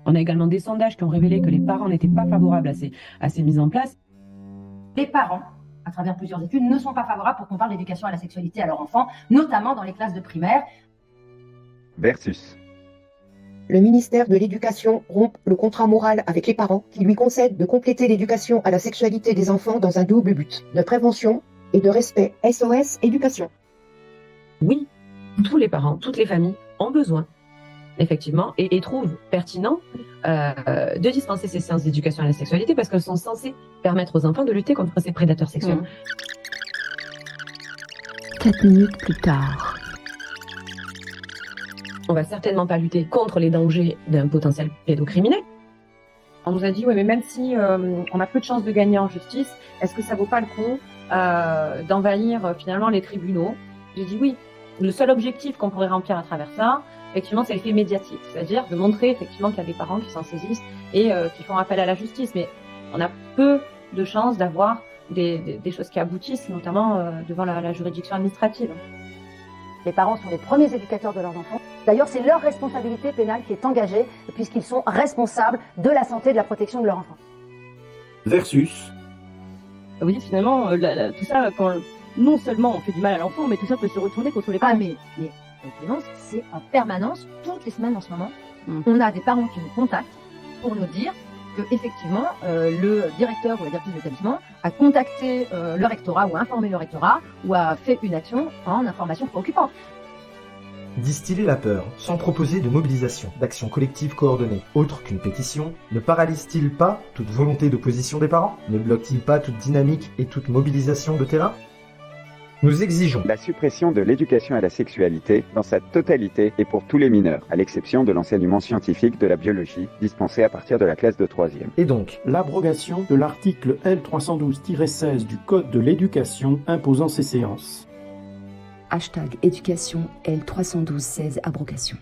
On a également des sondages qui ont révélé que les parents n'étaient pas favorables à ces mises en place. Les parents, à travers plusieurs études, ne sont pas favorables pour qu'on parle d'éducation à la sexualité à leur enfant, notamment dans les classes de primaire. Versus. Le ministère de l'Éducation rompt le contrat moral avec les parents qui lui concède de compléter l'éducation à la sexualité des enfants dans un double but de prévention et de respect. SOS Éducation. Oui, tous les parents, toutes les familles ont besoin, effectivement, et trouvent pertinent de dispenser ces séances d'éducation à la sexualité parce qu'elles sont censées permettre aux enfants de lutter contre ces prédateurs sexuels. 4 minutes plus tard. On va certainement pas lutter contre les dangers d'un potentiel pédocriminel. On nous a dit, oui, mais même si on a peu de chances de gagner en justice, est-ce que ça vaut pas le coup d'envahir finalement les tribunaux? J'ai dit oui. Le seul objectif qu'on pourrait remplir à travers ça, effectivement, c'est l'effet médiatique, c'est-à-dire de montrer effectivement qu'il y a des parents qui s'en saisissent et qui font appel à la justice. Mais on a peu de chances d'avoir des choses qui aboutissent, notamment devant la juridiction administrative. Les parents sont les premiers éducateurs de leurs enfants. D'ailleurs, c'est leur responsabilité pénale qui est engagée, puisqu'ils sont responsables de la santé et de la protection de leur enfant. Versus. Oui, finalement, tout ça, quand non seulement on fait du mal à l'enfant, mais tout ça peut se retourner contre les parents. Ah, mais la violence, c'est en permanence, toutes les semaines en ce moment. On a des parents qui nous contactent pour nous dire que effectivement, le directeur ou la directrice de l'établissement a contacté le rectorat ou a informé le rectorat ou a fait une action en information préoccupante. Distiller la peur, sans proposer de mobilisation, d'action collective coordonnée, autre qu'une pétition, ne paralyse-t-il pas toute volonté d'opposition des parents? Ne bloque-t-il pas toute dynamique et toute mobilisation de terrain? Nous exigeons La suppression de l'éducation à la sexualité dans sa totalité et pour tous les mineurs, à l'exception de l'enseignement scientifique de la biologie, dispensé à partir de la classe de 3e. et donc L'abrogation de l'article L312-16 du Code de l'éducation imposant ces séances. Hashtag éducation L312-16 abrogation.